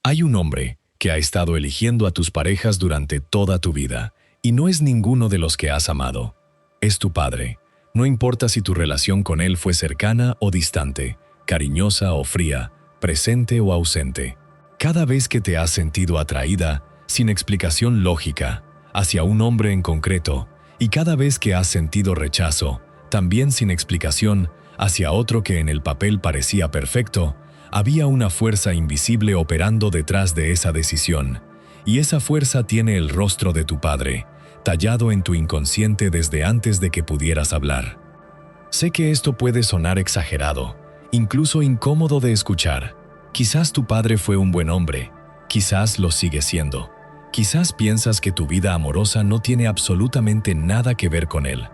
Hay un hombre que ha estado eligiendo a tus parejas durante toda tu vida, y no es ninguno de los que has amado. Es tu padre. No importa si tu relación con él fue cercana o distante, cariñosa o fría, presente o ausente. Cada vez que te has sentido atraída, sin explicación lógica, hacia un hombre en concreto, y cada vez que has sentido rechazo, también sin explicación, hacia otro que en el papel parecía perfecto, había una fuerza invisible operando detrás de esa decisión, y esa fuerza tiene el rostro de tu padre, tallado en tu inconsciente desde antes de que pudieras hablar. Sé que esto puede sonar exagerado, incluso incómodo de escuchar. Quizás tu padre fue un buen hombre, quizás lo sigue siendo. Quizás piensas que tu vida amorosa no tiene absolutamente nada que ver con él.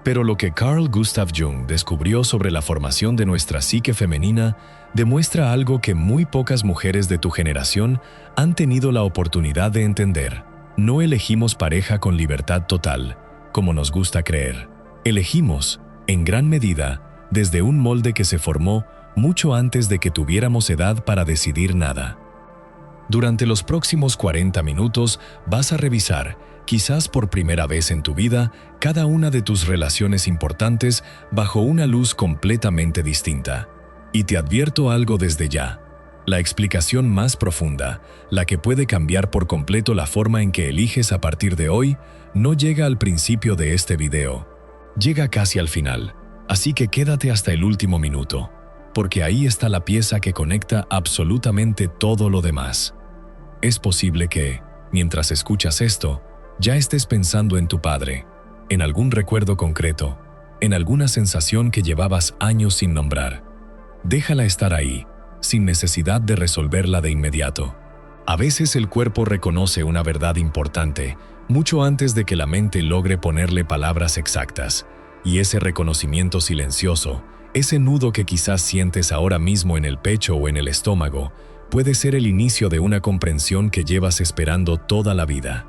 Pero lo que Carl Gustav Jung descubrió sobre la formación de nuestra psique femenina demuestra algo que muy pocas mujeres de tu generación han tenido la oportunidad de entender. No elegimos pareja con libertad total, como nos gusta creer. Elegimos, en gran medida, desde un molde que se formó mucho antes de que tuviéramos edad para decidir nada. Durante los próximos 40 minutos vas a revisar, quizás por primera vez en tu vida, cada una de tus relaciones importantes bajo una luz completamente distinta. Y te advierto algo desde ya. La explicación más profunda, la que puede cambiar por completo la forma en que eliges a partir de hoy, no llega al principio de este video. Llega casi al final, así que quédate hasta el último minuto, porque ahí está la pieza que conecta absolutamente todo lo demás. Es posible que, mientras escuchas esto, ya estés pensando en tu padre, en algún recuerdo concreto, en alguna sensación que llevabas años sin nombrar. Déjala estar ahí, sin necesidad de resolverla de inmediato. A veces el cuerpo reconoce una verdad importante, mucho antes de que la mente logre ponerle palabras exactas, y ese reconocimiento silencioso, ese nudo que quizás sientes ahora mismo en el pecho o en el estómago, puede ser el inicio de una comprensión que llevas esperando toda la vida.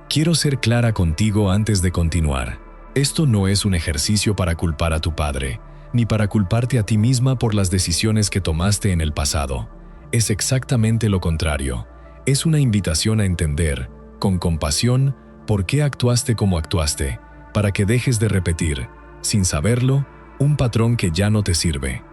Quiero ser clara contigo antes de continuar. Esto no es un ejercicio para culpar a tu padre, ni para culparte a ti misma por las decisiones que tomaste en el pasado. Es exactamente lo contrario. Es una invitación a entender, con compasión, por qué actuaste como actuaste, para que dejes de repetir, sin saberlo, un patrón que ya no te sirve.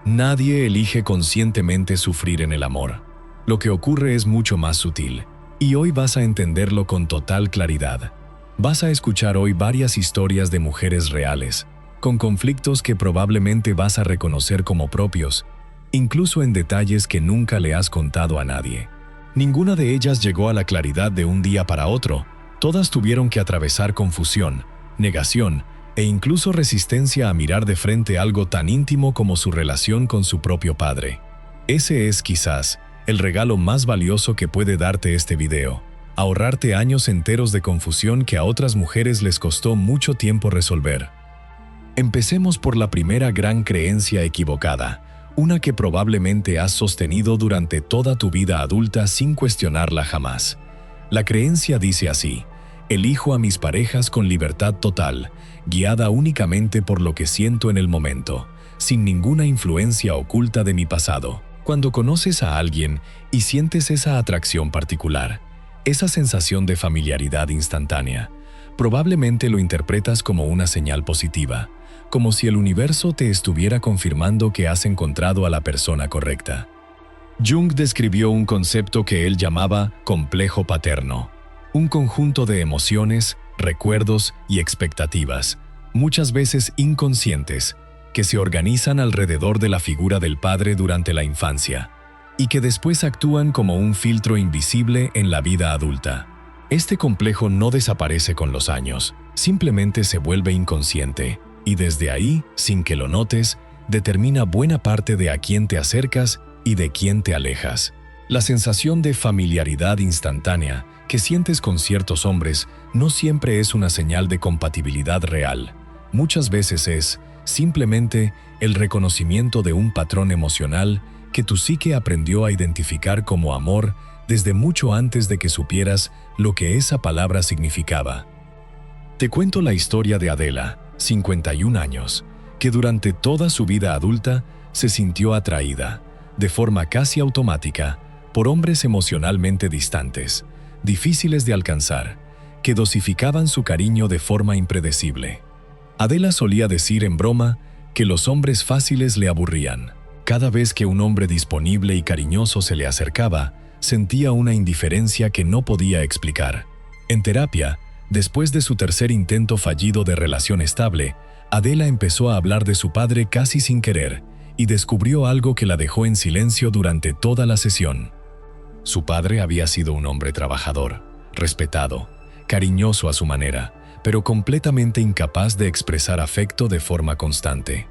Nadie elige conscientemente sufrir en el amor. Lo que ocurre es mucho más sutil, y hoy vas a entenderlo con total claridad. Vas a escuchar hoy varias historias de mujeres reales, con conflictos que probablemente vas a reconocer como propios, incluso en detalles que nunca le has contado a nadie. Ninguna de ellas llegó a la claridad de un día para otro. Todas tuvieron que atravesar confusión, negación, e incluso resistencia a mirar de frente algo tan íntimo como su relación con su propio padre. Ese es, quizás, el regalo más valioso que puede darte este video: ahorrarte años enteros de confusión que a otras mujeres les costó mucho tiempo resolver. Empecemos por la primera gran creencia equivocada, una que probablemente has sostenido durante toda tu vida adulta sin cuestionarla jamás. La creencia dice así: elijo a mis parejas con libertad total, guiada únicamente por lo que siento en el momento, sin ninguna influencia oculta de mi pasado. Cuando conoces a alguien y sientes esa atracción particular, esa sensación de familiaridad instantánea, probablemente lo interpretas como una señal positiva, como si el universo te estuviera confirmando que has encontrado a la persona correcta. Jung describió un concepto que él llamaba complejo paterno, un conjunto de emociones, recuerdos y expectativas, muchas veces inconscientes, que se organizan alrededor de la figura del padre durante la infancia y que después actúan como un filtro invisible en la vida adulta. Este complejo no desaparece con los años, simplemente se vuelve inconsciente y desde ahí, sin que lo notes, determina buena parte de a quién te acercas y de quién te alejas. La sensación de familiaridad instantánea que sientes con ciertos hombres no siempre es una señal de compatibilidad real. Muchas veces es, simplemente, el reconocimiento de un patrón emocional que tu psique aprendió a identificar como amor desde mucho antes de que supieras lo que esa palabra significaba. Te cuento la historia de Adela, 51 años, que durante toda su vida adulta se sintió atraída, de forma casi automática, por hombres emocionalmente distantes, difíciles de alcanzar, que dosificaban su cariño de forma impredecible. Adela solía decir en broma que los hombres fáciles le aburrían. Cada vez que un hombre disponible y cariñoso se le acercaba, sentía una indiferencia que no podía explicar. En terapia, después de su tercer intento fallido de relación estable, Adela empezó a hablar de su padre casi sin querer y descubrió algo que la dejó en silencio durante toda la sesión. Su padre había sido un hombre trabajador, respetado, cariñoso a su manera, pero completamente incapaz de expresar afecto de forma constante.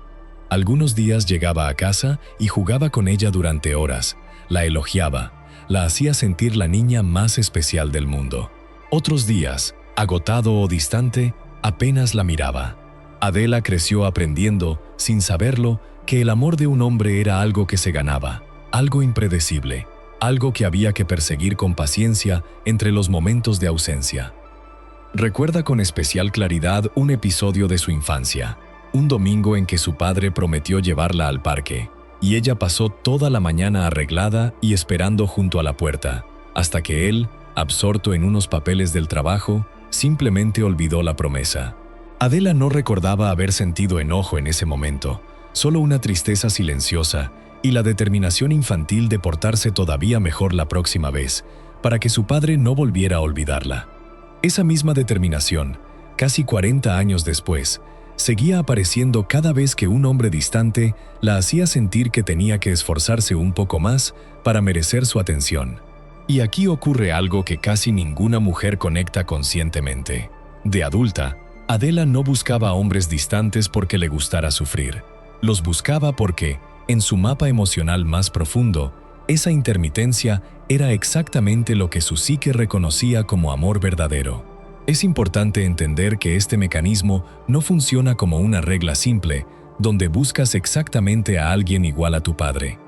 Algunos días llegaba a casa y jugaba con ella durante horas, la elogiaba, la hacía sentir la niña más especial del mundo. Otros días, agotado o distante, apenas la miraba. Adela creció aprendiendo, sin saberlo, que el amor de un hombre era algo que se ganaba, algo impredecible, algo que había que perseguir con paciencia entre los momentos de ausencia. Recuerda con especial claridad un episodio de su infancia, un domingo en que su padre prometió llevarla al parque, y ella pasó toda la mañana arreglada y esperando junto a la puerta, hasta que él, absorto en unos papeles del trabajo, simplemente olvidó la promesa. Adela no recordaba haber sentido enojo en ese momento, solo una tristeza silenciosa y la determinación infantil de portarse todavía mejor la próxima vez, para que su padre no volviera a olvidarla. Esa misma determinación, casi 40 años después, seguía apareciendo cada vez que un hombre distante la hacía sentir que tenía que esforzarse un poco más para merecer su atención. Y aquí ocurre algo que casi ninguna mujer conecta conscientemente. De adulta, Adela no buscaba a hombres distantes porque le gustara sufrir. Los buscaba porque, en su mapa emocional más profundo, esa intermitencia era exactamente lo que su psique reconocía como amor verdadero. Es importante entender que este mecanismo no funciona como una regla simple, donde buscas exactamente a alguien igual a tu padre.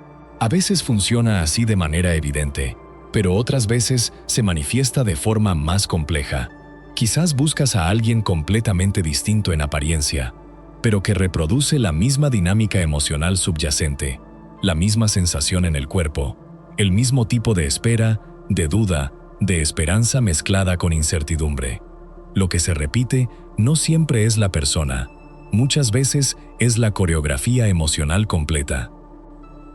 A veces funciona así de manera evidente, pero otras veces se manifiesta de forma más compleja. Quizás buscas a alguien completamente distinto en apariencia, pero que reproduce la misma dinámica emocional subyacente, la misma sensación en el cuerpo, el mismo tipo de espera, de duda, de esperanza mezclada con incertidumbre. Lo que se repite no siempre es la persona, muchas veces es la coreografía emocional completa.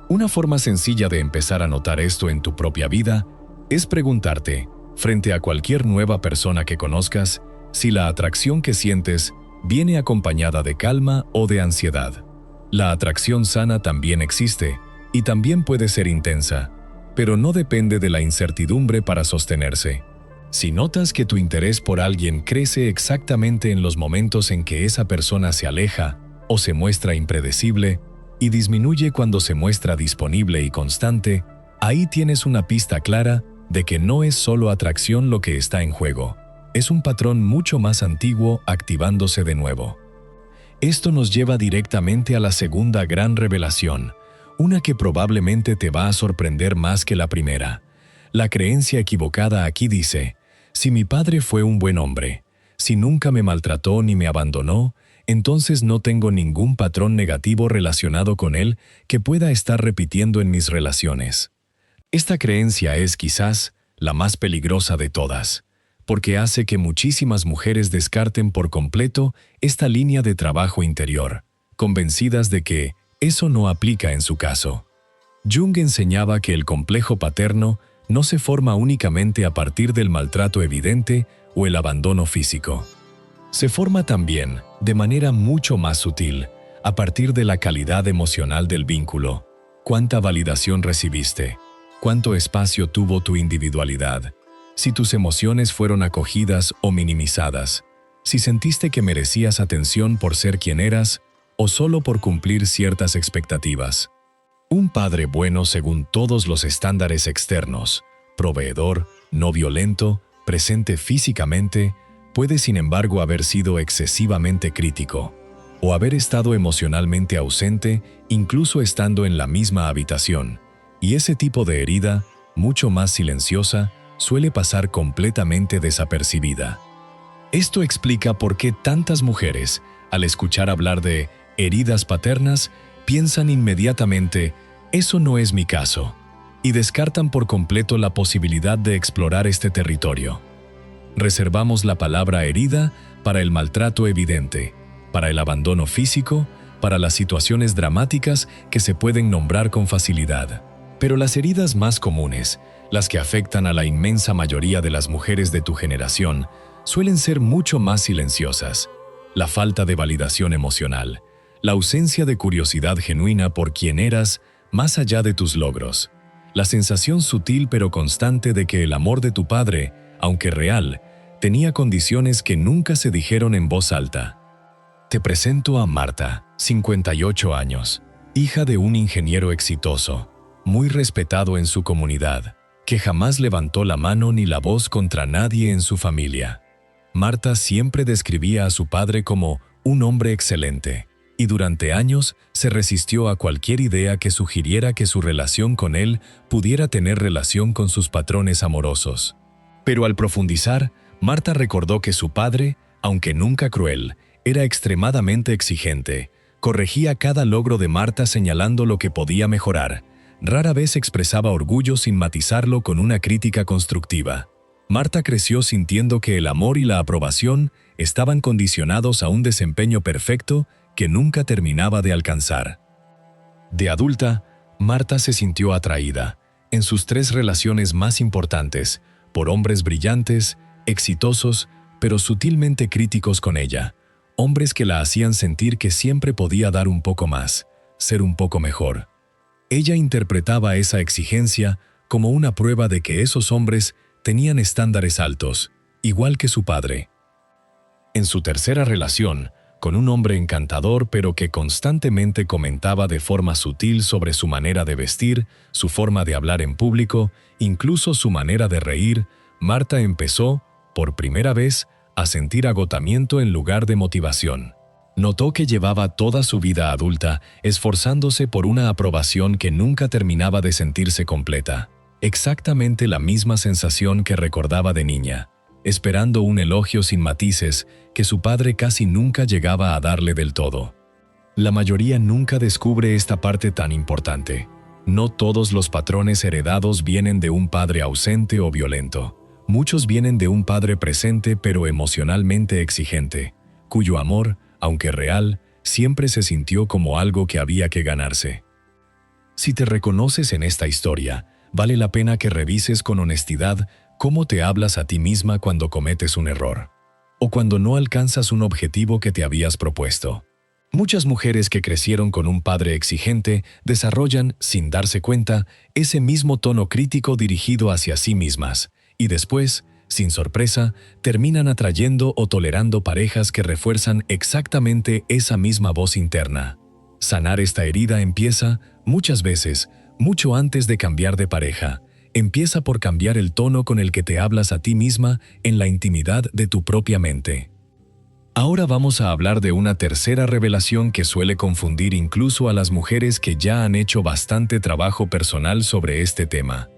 Una forma sencilla de empezar a notar esto en tu propia vida es preguntarte, frente a cualquier nueva persona que conozcas, si la atracción que sientes viene acompañada de calma o de ansiedad. La atracción sana también existe y también puede ser intensa, pero no depende de la incertidumbre para sostenerse. Si notas que tu interés por alguien crece exactamente en los momentos en que esa persona se aleja o se muestra impredecible y disminuye cuando se muestra disponible y constante, ahí tienes una pista clara de que no es solo atracción lo que está en juego. Es un patrón mucho más antiguo activándose de nuevo. Esto nos lleva directamente a la segunda gran revelación, una que probablemente te va a sorprender más que la primera. La creencia equivocada aquí dice, si mi padre fue un buen hombre, si nunca me maltrató ni me abandonó, entonces no tengo ningún patrón negativo relacionado con él que pueda estar repitiendo en mis relaciones. Esta creencia es quizás la más peligrosa de todas, porque hace que muchísimas mujeres descarten por completo esta línea de trabajo interior, convencidas de que eso no aplica en su caso. Jung enseñaba que el complejo paterno no se forma únicamente a partir del maltrato evidente o el abandono físico. Se forma también, de manera mucho más sutil, a partir de la calidad emocional del vínculo. ¿Cuánta validación recibiste? ¿Cuánto espacio tuvo tu individualidad? Si tus emociones fueron acogidas o minimizadas, si sentiste que merecías atención por ser quien eras o solo por cumplir ciertas expectativas. Un padre bueno según todos los estándares externos, proveedor, no violento, presente físicamente, puede sin embargo haber sido excesivamente crítico o haber estado emocionalmente ausente incluso estando en la misma habitación, y ese tipo de herida, mucho más silenciosa, suele pasar completamente desapercibida. Esto explica por qué tantas mujeres, al escuchar hablar de heridas paternas, piensan inmediatamente, eso no es mi caso. y descartan por completo la posibilidad de explorar este territorio. Reservamos la palabra herida para el maltrato evidente, para el abandono físico, para las situaciones dramáticas que se pueden nombrar con facilidad. Pero las heridas más comunes, las que afectan a la inmensa mayoría de las mujeres de tu generación, suelen ser mucho más silenciosas. La falta de validación emocional, la ausencia de curiosidad genuina por quién eras más allá de tus logros, la sensación sutil pero constante de que el amor de tu padre, aunque real, tenía condiciones que nunca se dijeron en voz alta. Te presento a Marta, 58 años, hija de un ingeniero exitoso, muy respetado en su comunidad, que jamás levantó la mano ni la voz contra nadie en su familia. Marta siempre describía a su padre como un hombre excelente, y durante años se resistió a cualquier idea que sugiriera que su relación con él pudiera tener relación con sus patrones amorosos. Pero al profundizar, Marta recordó que su padre, aunque nunca cruel, era extremadamente exigente. Corregía cada logro de Marta señalando lo que podía mejorar. Rara vez expresaba orgullo sin matizarlo con una crítica constructiva. Marta creció sintiendo que el amor y la aprobación estaban condicionados a un desempeño perfecto que nunca terminaba de alcanzar. De adulta, Marta se sintió atraída, en sus 3 relaciones más importantes, por hombres brillantes, exitosos, pero sutilmente críticos con ella, hombres que la hacían sentir que siempre podía dar un poco más, ser un poco mejor. Ella interpretaba esa exigencia como una prueba de que esos hombres tenían estándares altos, igual que su padre. En su tercera relación, con un hombre encantador pero que constantemente comentaba de forma sutil sobre su manera de vestir, su forma de hablar en público, incluso su manera de reír, Marta empezó, por primera vez, a sentir agotamiento en lugar de motivación. Notó que llevaba toda su vida adulta esforzándose por una aprobación que nunca terminaba de sentirse completa. Exactamente la misma sensación que recordaba de niña, esperando un elogio sin matices que su padre casi nunca llegaba a darle del todo. La mayoría nunca descubre esta parte tan importante. No todos los patrones heredados vienen de un padre ausente o violento. Muchos vienen de un padre presente pero emocionalmente exigente, cuyo amor, aunque real, siempre se sintió como algo que había que ganarse. Si te reconoces en esta historia, vale la pena que revises con honestidad cómo te hablas a ti misma cuando cometes un error, o cuando no alcanzas un objetivo que te habías propuesto. Muchas mujeres que crecieron con un padre exigente desarrollan, sin darse cuenta, ese mismo tono crítico dirigido hacia sí mismas, y después, sin sorpresa, terminan atrayendo o tolerando parejas que refuerzan exactamente esa misma voz interna. Sanar esta herida empieza, muchas veces, mucho antes de cambiar de pareja. Empieza por cambiar el tono con el que te hablas a ti misma en la intimidad de tu propia mente. Ahora vamos a hablar de una tercera revelación que suele confundir incluso a las mujeres que ya han hecho bastante trabajo personal sobre este tema.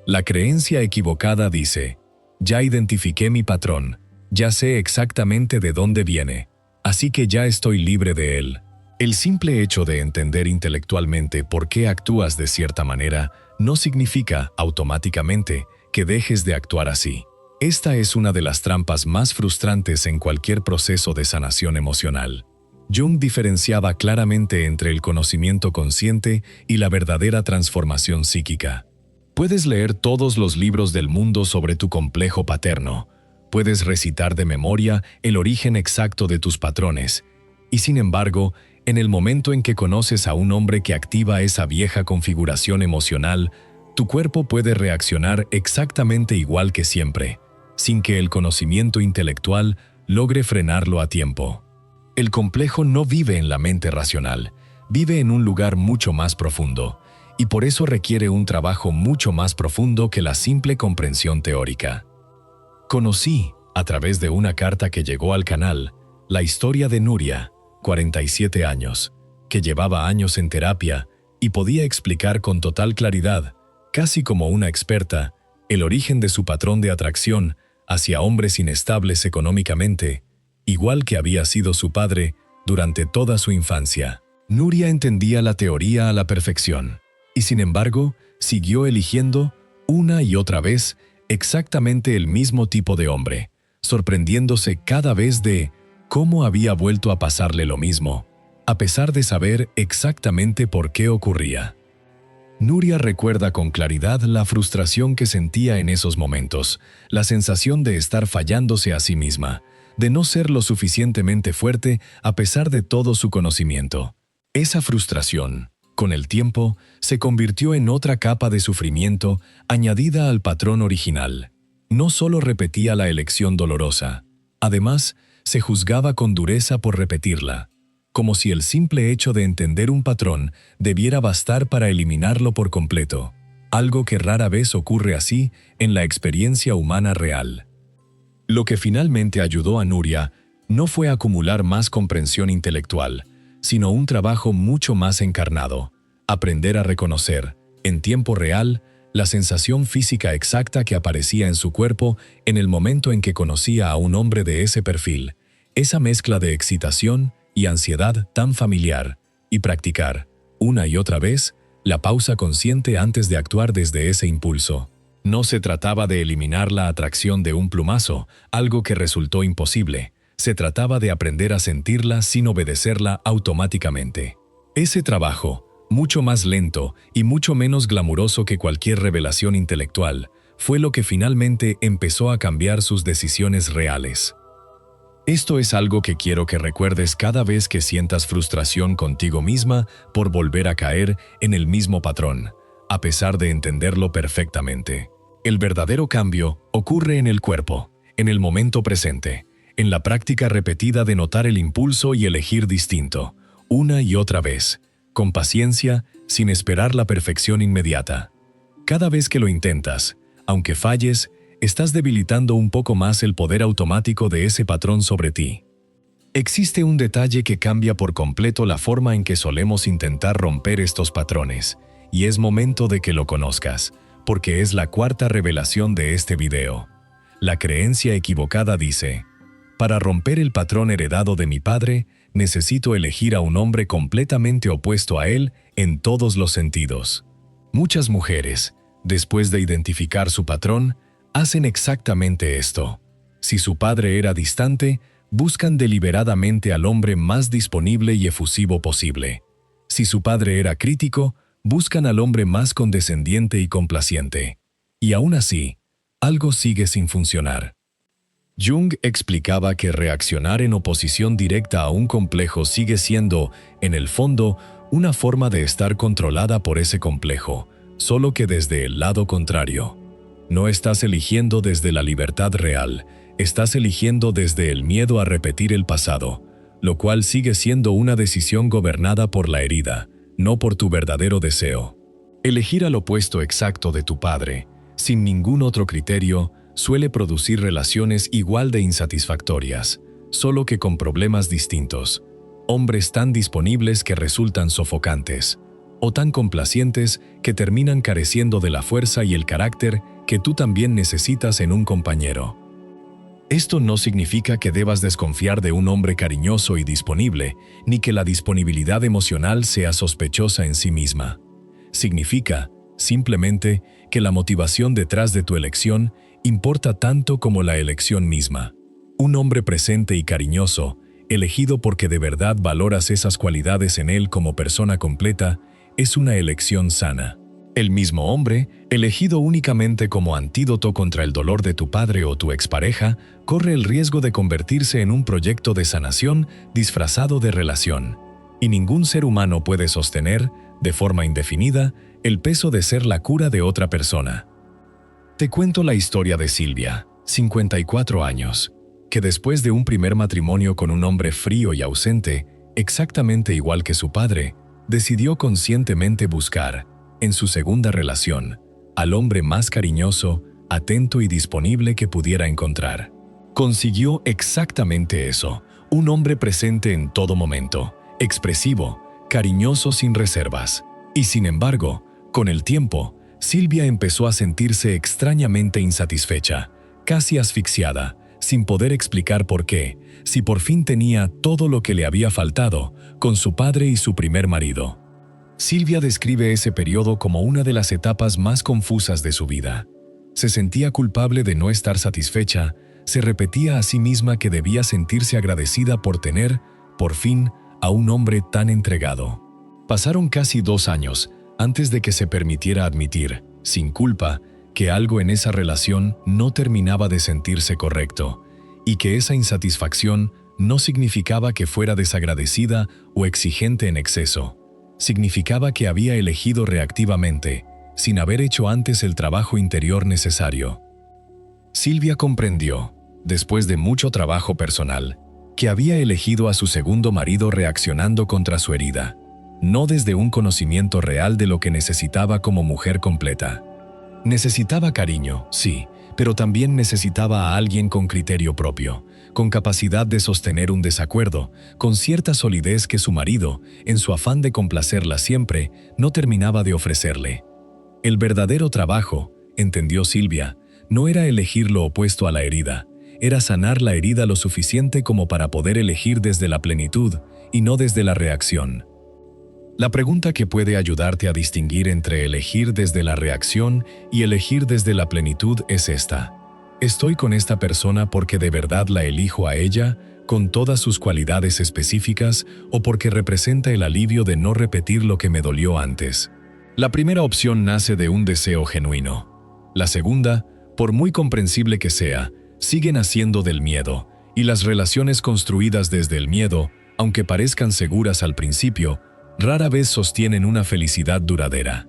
La creencia equivocada dice: ya identifiqué mi patrón, ya sé exactamente de dónde viene, así que ya estoy libre de él. El simple hecho de entender intelectualmente por qué actúas de cierta manera no significa, automáticamente, que dejes de actuar así. Esta es una de las trampas más frustrantes en cualquier proceso de sanación emocional. Jung diferenciaba claramente entre el conocimiento consciente y la verdadera transformación psíquica. Puedes leer todos los libros del mundo sobre tu complejo paterno, puedes recitar de memoria el origen exacto de tus patrones, y sin embargo, en el momento en que conoces a un hombre que activa esa vieja configuración emocional, tu cuerpo puede reaccionar exactamente igual que siempre, sin que el conocimiento intelectual logre frenarlo a tiempo. El complejo no vive en la mente racional, vive en un lugar mucho más profundo, y por eso requiere un trabajo mucho más profundo que la simple comprensión teórica. Conocí, a través de una carta que llegó al canal, la historia de Nuria, 47 años, que llevaba años en terapia y podía explicar con total claridad, casi como una experta, el origen de su patrón de atracción hacia hombres inestables económicamente, igual que había sido su padre durante toda su infancia. Nuria entendía la teoría a la perfección, y sin embargo, Siguió eligiendo, una y otra vez, exactamente el mismo tipo de hombre, sorprendiéndose cada vez de cómo había vuelto a pasarle lo mismo, a pesar de saber exactamente por qué ocurría. Nuria recuerda con claridad la frustración que sentía en esos momentos, la sensación de estar fallándose a sí misma, de no ser lo suficientemente fuerte a pesar de todo su conocimiento. Esa frustración, con el tiempo, se convirtió en otra capa de sufrimiento añadida al patrón original. No solo repetía la elección dolorosa, además, se juzgaba con dureza por repetirla, como si el simple hecho de entender un patrón debiera bastar para eliminarlo por completo, algo que rara vez ocurre así en la experiencia humana real. Lo que finalmente ayudó a Nuria no fue acumular más comprensión intelectual, sino un trabajo mucho más encarnado, aprender a reconocer, en tiempo real, la sensación física exacta que aparecía en su cuerpo en el momento en que conocía a un hombre de ese perfil, esa mezcla de excitación y ansiedad tan familiar, y practicar, una y otra vez, la pausa consciente antes de actuar desde ese impulso. No se trataba de eliminar la atracción de un plumazo, algo que resultó imposible. Se trataba de aprender a sentirla sin obedecerla automáticamente. Ese trabajo, mucho más lento y mucho menos glamuroso que cualquier revelación intelectual, fue lo que finalmente empezó a cambiar sus decisiones reales. Esto es algo que quiero que recuerdes cada vez que sientas frustración contigo misma por volver a caer en el mismo patrón, a pesar de entenderlo perfectamente. El verdadero cambio ocurre en el cuerpo, en el momento presente, en la práctica repetida de notar el impulso y elegir distinto, una y otra vez, con paciencia, sin esperar la perfección inmediata. Cada vez que lo intentas, aunque falles, estás debilitando un poco más el poder automático de ese patrón sobre ti. Existe un detalle que cambia por completo la forma en que solemos intentar romper estos patrones, y es momento de que lo conozcas, porque es la cuarta revelación de este video. La creencia equivocada dice: para romper el patrón heredado de mi padre, necesito elegir a un hombre completamente opuesto a él en todos los sentidos. Muchas mujeres, después de identificar su patrón, hacen exactamente esto. Si su padre era distante, buscan deliberadamente al hombre más disponible y efusivo posible. Si su padre era crítico, buscan al hombre más condescendiente y complaciente. Y aún así, algo sigue sin funcionar. Jung explicaba que reaccionar en oposición directa a un complejo sigue siendo, en el fondo, una forma de estar controlada por ese complejo, solo que desde el lado contrario. No estás eligiendo desde la libertad real, estás eligiendo desde el miedo a repetir el pasado, lo cual sigue siendo una decisión gobernada por la herida, no por tu verdadero deseo. Elegir al opuesto exacto de tu padre, sin ningún otro criterio, suele producir relaciones igual de insatisfactorias, solo que con problemas distintos. Hombres tan disponibles que resultan sofocantes, o tan complacientes que terminan careciendo de la fuerza y el carácter que tú también necesitas en un compañero. Esto no significa que debas desconfiar de un hombre cariñoso y disponible, ni que la disponibilidad emocional sea sospechosa en sí misma. Significa, simplemente, que la motivación detrás de tu elección importa tanto como la elección misma. Un hombre presente y cariñoso, elegido porque de verdad valoras esas cualidades en él como persona completa, es una elección sana. El mismo hombre, elegido únicamente como antídoto contra el dolor de tu padre o tu expareja, corre el riesgo de convertirse en un proyecto de sanación disfrazado de relación. Y ningún ser humano puede sostener, de forma indefinida, el peso de ser la cura de otra persona. Te cuento la historia de Silvia, 54 años, que después de un primer matrimonio con un hombre frío y ausente, exactamente igual que su padre, decidió conscientemente buscar, en su segunda relación, al hombre más cariñoso, atento y disponible que pudiera encontrar. Consiguió exactamente eso, un hombre presente en todo momento, expresivo, cariñoso sin reservas. Y sin embargo, con el tiempo, Silvia empezó a sentirse extrañamente insatisfecha, casi asfixiada, sin poder explicar por qué, si por fin tenía todo lo que le había faltado con su padre y su primer marido. Silvia describe ese periodo como una de las etapas más confusas de su vida. Se sentía culpable de no estar satisfecha, se repetía a sí misma que debía sentirse agradecida por tener, por fin, a un hombre tan entregado. Pasaron casi 2 años antes de que se permitiera admitir, sin culpa, que algo en esa relación no terminaba de sentirse correcto, y que esa insatisfacción no significaba que fuera desagradecida o exigente en exceso. Significaba que había elegido reactivamente, sin haber hecho antes el trabajo interior necesario. Silvia comprendió, después de mucho trabajo personal, que había elegido a su segundo marido reaccionando contra su herida, no desde un conocimiento real de lo que necesitaba como mujer completa. Necesitaba cariño, sí, pero también necesitaba a alguien con criterio propio, con capacidad de sostener un desacuerdo, con cierta solidez que su marido, en su afán de complacerla siempre, no terminaba de ofrecerle. El verdadero trabajo, entendió Silvia, no era elegir lo opuesto a la herida, era sanar la herida lo suficiente como para poder elegir desde la plenitud y no desde la reacción. La pregunta que puede ayudarte a distinguir entre elegir desde la reacción y elegir desde la plenitud es esta. ¿Estoy con esta persona porque de verdad la elijo a ella, con todas sus cualidades específicas, o porque representa el alivio de no repetir lo que me dolió antes? La primera opción nace de un deseo genuino. La segunda, por muy comprensible que sea, sigue naciendo del miedo, y las relaciones construidas desde el miedo, aunque parezcan seguras al principio, rara vez sostienen una felicidad duradera.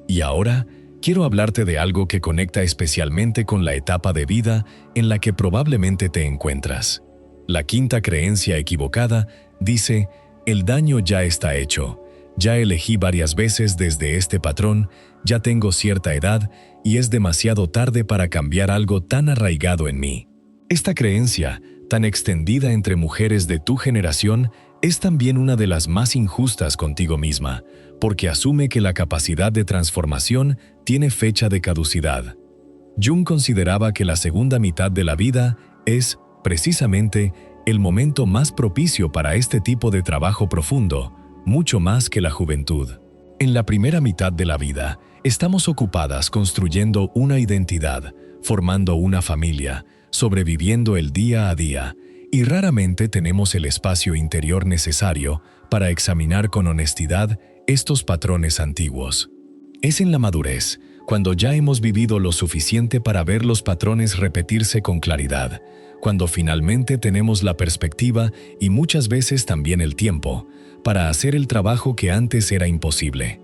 Y ahora, quiero hablarte de algo que conecta especialmente con la etapa de vida en la que probablemente te encuentras. La quinta creencia equivocada dice, el daño ya está hecho, ya elegí varias veces desde este patrón, ya tengo cierta edad y es demasiado tarde para cambiar algo tan arraigado en mí. Esta creencia, tan extendida entre mujeres de tu generación, es también una de las más injustas contigo misma, porque asume que la capacidad de transformación tiene fecha de caducidad. Jung consideraba que la segunda mitad de la vida es, precisamente, el momento más propicio para este tipo de trabajo profundo, mucho más que la juventud. En la primera mitad de la vida, estamos ocupadas construyendo una identidad, formando una familia, sobreviviendo el día a día, y raramente tenemos el espacio interior necesario para examinar con honestidad estos patrones antiguos. Es en la madurez, cuando ya hemos vivido lo suficiente para ver los patrones repetirse con claridad, cuando finalmente tenemos la perspectiva y muchas veces también el tiempo, para hacer el trabajo que antes era imposible.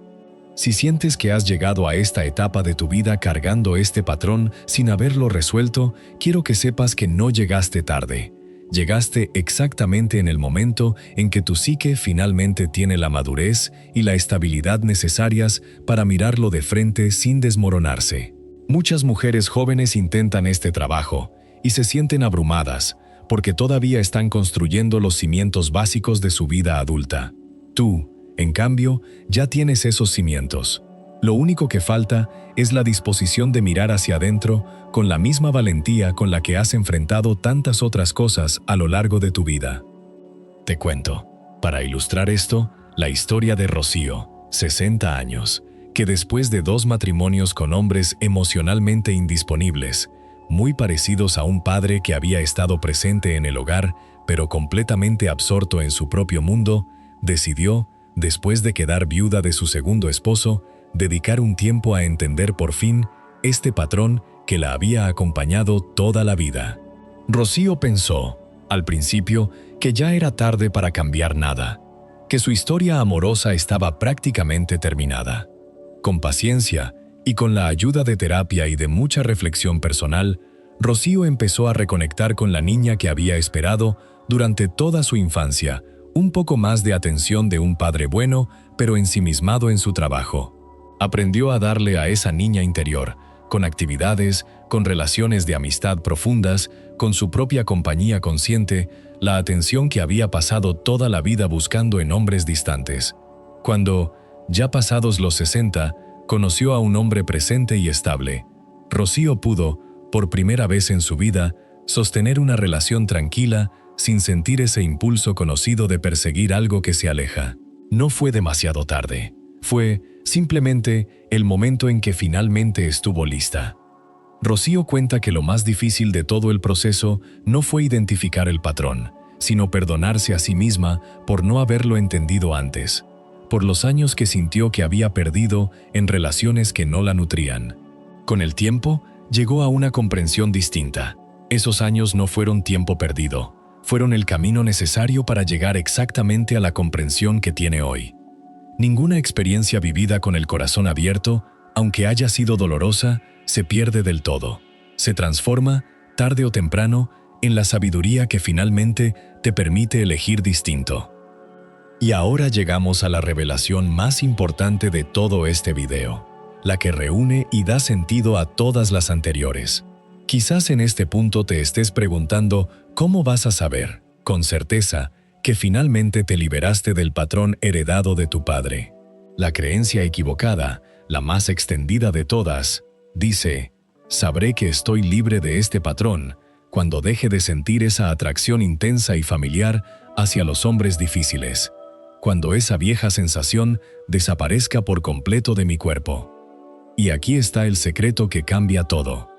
Si sientes que has llegado a esta etapa de tu vida cargando este patrón sin haberlo resuelto, quiero que sepas que no llegaste tarde. Llegaste exactamente en el momento en que tu psique finalmente tiene la madurez y la estabilidad necesarias para mirarlo de frente sin desmoronarse. Muchas mujeres jóvenes intentan este trabajo y se sienten abrumadas porque todavía están construyendo los cimientos básicos de su vida adulta. Tú, en cambio, ya tienes esos cimientos. Lo único que falta es la disposición de mirar hacia adentro con la misma valentía con la que has enfrentado tantas otras cosas a lo largo de tu vida. Te cuento, para ilustrar esto, la historia de Rocío, 60 años, que después de 2 matrimonios con hombres emocionalmente indisponibles, muy parecidos a un padre que había estado presente en el hogar, pero completamente absorto en su propio mundo, decidió, después de quedar viuda de su segundo esposo, dedicar un tiempo a entender por fin este patrón que la había acompañado toda la vida. Rocío pensó, al principio, que ya era tarde para cambiar nada, que su historia amorosa estaba prácticamente terminada. Con paciencia y con la ayuda de terapia y de mucha reflexión personal, Rocío empezó a reconectar con la niña que había esperado durante toda su infancia, un poco más de atención de un padre bueno, pero ensimismado en su trabajo. Aprendió a darle a esa niña interior, con actividades, con relaciones de amistad profundas, con su propia compañía consciente, la atención que había pasado toda la vida buscando en hombres distantes. Cuando, ya pasados los 60, conoció a un hombre presente y estable, Rocío pudo, por primera vez en su vida, sostener una relación tranquila sin sentir ese impulso conocido de perseguir algo que se aleja. No fue demasiado tarde. Fue, simplemente, el momento en que finalmente estuvo lista. Rocío cuenta que lo más difícil de todo el proceso no fue identificar el patrón, sino perdonarse a sí misma por no haberlo entendido antes, por los años que sintió que había perdido en relaciones que no la nutrían. Con el tiempo, llegó a una comprensión distinta. Esos años no fueron tiempo perdido, fueron el camino necesario para llegar exactamente a la comprensión que tiene hoy. Ninguna experiencia vivida con el corazón abierto, aunque haya sido dolorosa, se pierde del todo. Se transforma, tarde o temprano, en la sabiduría que finalmente te permite elegir distinto. Y ahora llegamos a la revelación más importante de todo este video, la que reúne y da sentido a todas las anteriores. Quizás en este punto te estés preguntando cómo vas a saber, con certeza, que finalmente te liberaste del patrón heredado de tu padre. La creencia equivocada, la más extendida de todas, dice: sabré que estoy libre de este patrón cuando deje de sentir esa atracción intensa y familiar hacia los hombres difíciles, cuando esa vieja sensación desaparezca por completo de mi cuerpo. Y aquí está el secreto que cambia todo.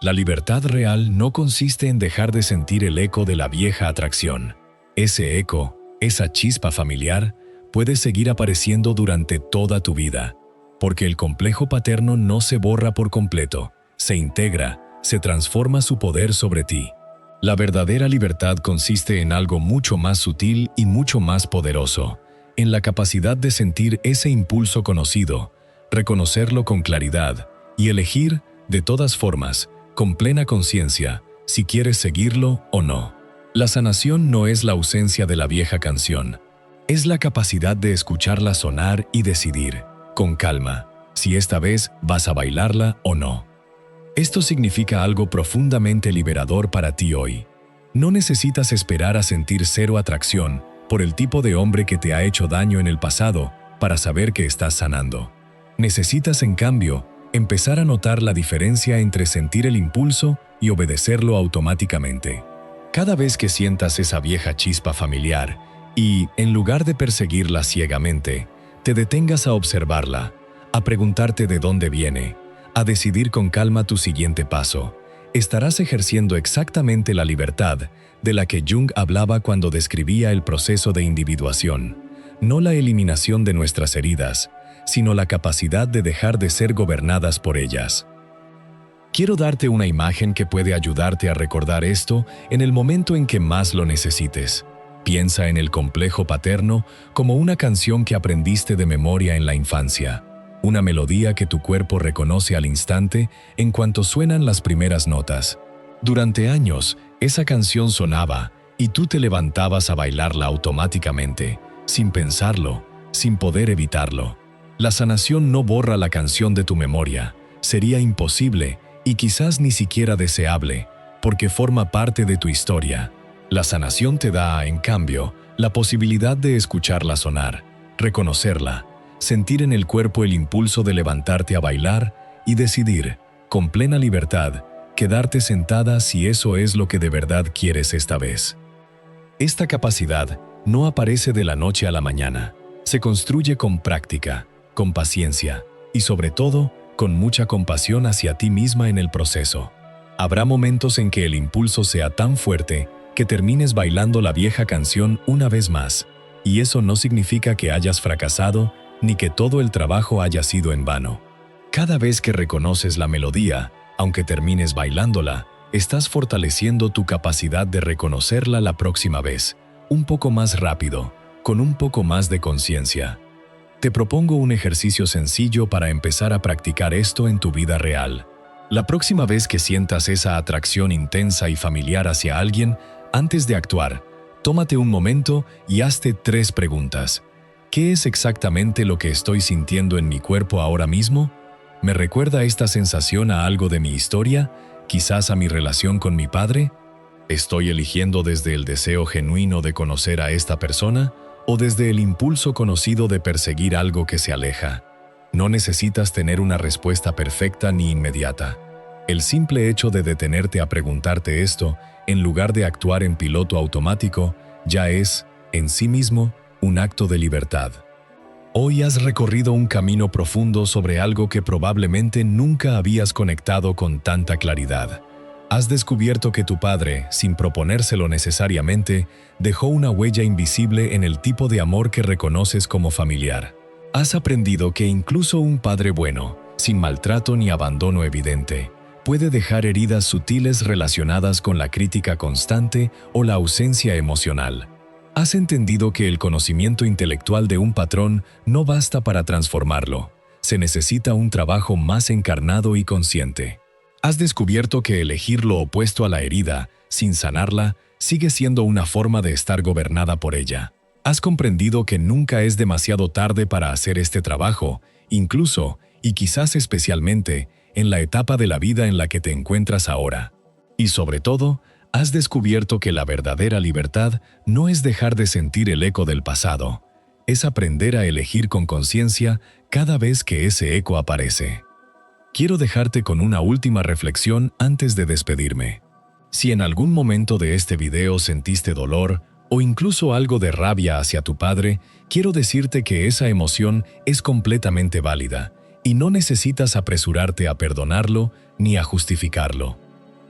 La libertad real no consiste en dejar de sentir el eco de la vieja atracción. Ese eco, esa chispa familiar, puede seguir apareciendo durante toda tu vida, porque el complejo paterno no se borra por completo, se integra, se transforma su poder sobre ti. La verdadera libertad consiste en algo mucho más sutil y mucho más poderoso, en la capacidad de sentir ese impulso conocido, reconocerlo con claridad y elegir, de todas formas, con plena conciencia, si quieres seguirlo o no. La sanación no es la ausencia de la vieja canción, es la capacidad de escucharla sonar y decidir, con calma, si esta vez vas a bailarla o no. Esto significa algo profundamente liberador para ti hoy. No necesitas esperar a sentir cero atracción por el tipo de hombre que te ha hecho daño en el pasado para saber que estás sanando. Necesitas, en cambio, empezar a notar la diferencia entre sentir el impulso y obedecerlo automáticamente. Cada vez que sientas esa vieja chispa familiar y, en lugar de perseguirla ciegamente, te detengas a observarla, a preguntarte de dónde viene, a decidir con calma tu siguiente paso, estarás ejerciendo exactamente la libertad de la que Jung hablaba cuando describía el proceso de individuación, no la eliminación de nuestras heridas, sino la capacidad de dejar de ser gobernadas por ellas. Quiero darte una imagen que puede ayudarte a recordar esto en el momento en que más lo necesites. Piensa en el complejo paterno como una canción que aprendiste de memoria en la infancia, una melodía que tu cuerpo reconoce al instante en cuanto suenan las primeras notas. Durante años, esa canción sonaba y tú te levantabas a bailarla automáticamente, sin pensarlo, sin poder evitarlo. La sanación no borra la canción de tu memoria, sería imposible y quizás ni siquiera deseable, porque forma parte de tu historia. La sanación te da, en cambio, la posibilidad de escucharla sonar, reconocerla, sentir en el cuerpo el impulso de levantarte a bailar y decidir, con plena libertad, quedarte sentada si eso es lo que de verdad quieres esta vez. Esta capacidad no aparece de la noche a la mañana, se construye con práctica, con paciencia y sobre todo, con mucha compasión hacia ti misma en el proceso. Habrá momentos en que el impulso sea tan fuerte que termines bailando la vieja canción una vez más, y eso no significa que hayas fracasado ni que todo el trabajo haya sido en vano. Cada vez que reconoces la melodía, aunque termines bailándola, estás fortaleciendo tu capacidad de reconocerla la próxima vez, un poco más rápido, con un poco más de conciencia. Te propongo un ejercicio sencillo para empezar a practicar esto en tu vida real. La próxima vez que sientas esa atracción intensa y familiar hacia alguien, antes de actuar, tómate un momento y hazte 3 preguntas. ¿Qué es exactamente lo que estoy sintiendo en mi cuerpo ahora mismo? ¿Me recuerda esta sensación a algo de mi historia? ¿Quizás a mi relación con mi padre? ¿Estoy eligiendo desde el deseo genuino de conocer a esta persona o desde el impulso conocido de perseguir algo que se aleja? No necesitas tener una respuesta perfecta ni inmediata. El simple hecho de detenerte a preguntarte esto, en lugar de actuar en piloto automático, ya es, en sí mismo, un acto de libertad. Hoy has recorrido un camino profundo sobre algo que probablemente nunca habías conectado con tanta claridad. Has descubierto que tu padre, sin proponérselo necesariamente, dejó una huella invisible en el tipo de amor que reconoces como familiar. Has aprendido que incluso un padre bueno, sin maltrato ni abandono evidente, puede dejar heridas sutiles relacionadas con la crítica constante o la ausencia emocional. Has entendido que el conocimiento intelectual de un patrón no basta para transformarlo. Se necesita un trabajo más encarnado y consciente. Has descubierto que elegir lo opuesto a la herida, sin sanarla, sigue siendo una forma de estar gobernada por ella. Has comprendido que nunca es demasiado tarde para hacer este trabajo, incluso, y quizás especialmente, en la etapa de la vida en la que te encuentras ahora. Y sobre todo, has descubierto que la verdadera libertad no es dejar de sentir el eco del pasado, es aprender a elegir con conciencia cada vez que ese eco aparece. Quiero dejarte con una última reflexión antes de despedirme. Si en algún momento de este video sentiste dolor o incluso algo de rabia hacia tu padre, quiero decirte que esa emoción es completamente válida y no necesitas apresurarte a perdonarlo ni a justificarlo.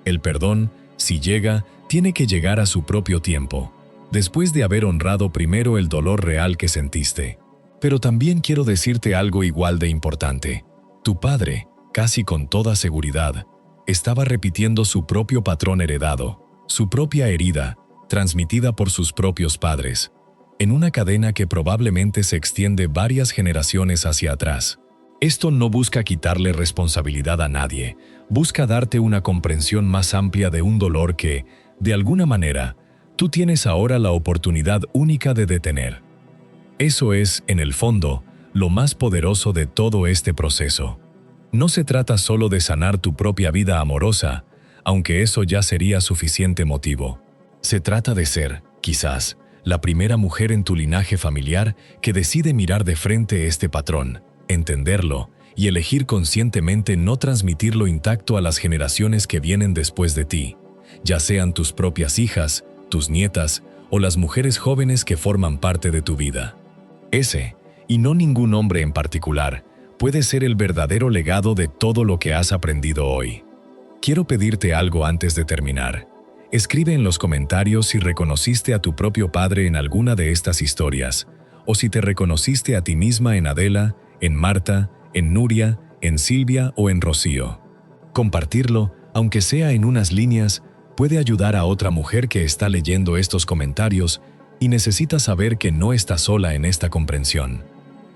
El perdón, si llega, tiene que llegar a su propio tiempo, después de haber honrado primero el dolor real que sentiste. Pero también quiero decirte algo igual de importante. Tu padre, casi con toda seguridad, estaba repitiendo su propio patrón heredado, su propia herida, transmitida por sus propios padres, en una cadena que probablemente se extiende varias generaciones hacia atrás. Esto no busca quitarle responsabilidad a nadie, busca darte una comprensión más amplia de un dolor que, de alguna manera, tú tienes ahora la oportunidad única de detener. Eso es, en el fondo, lo más poderoso de todo este proceso. No se trata solo de sanar tu propia vida amorosa, aunque eso ya sería suficiente motivo. Se trata de ser, quizás, la primera mujer en tu linaje familiar que decide mirar de frente este patrón, entenderlo y elegir conscientemente no transmitirlo intacto a las generaciones que vienen después de ti, ya sean tus propias hijas, tus nietas o las mujeres jóvenes que forman parte de tu vida. Ese, y no ningún hombre en particular, puede ser el verdadero legado de todo lo que has aprendido hoy. Quiero pedirte algo antes de terminar. Escribe en los comentarios si reconociste a tu propio padre en alguna de estas historias, o si te reconociste a ti misma en Adela, en Marta, en Nuria, en Silvia o en Rocío. Compartirlo, aunque sea en unas líneas, puede ayudar a otra mujer que está leyendo estos comentarios y necesita saber que no está sola en esta comprensión.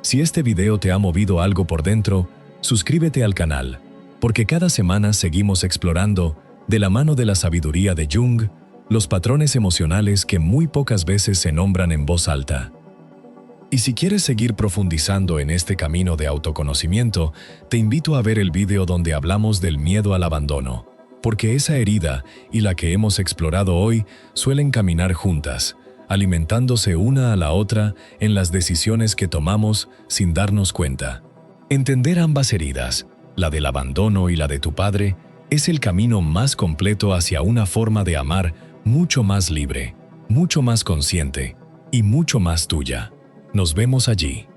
Si este video te ha movido algo por dentro, suscríbete al canal, porque cada semana seguimos explorando, de la mano de la sabiduría de Jung, los patrones emocionales que muy pocas veces se nombran en voz alta. Y si quieres seguir profundizando en este camino de autoconocimiento, te invito a ver el video donde hablamos del miedo al abandono, porque esa herida y la que hemos explorado hoy suelen caminar juntas, alimentándose una a la otra en las decisiones que tomamos sin darnos cuenta. Entender ambas heridas, la del abandono y la de tu padre, es el camino más completo hacia una forma de amar mucho más libre, mucho más consciente y mucho más tuya. Nos vemos allí.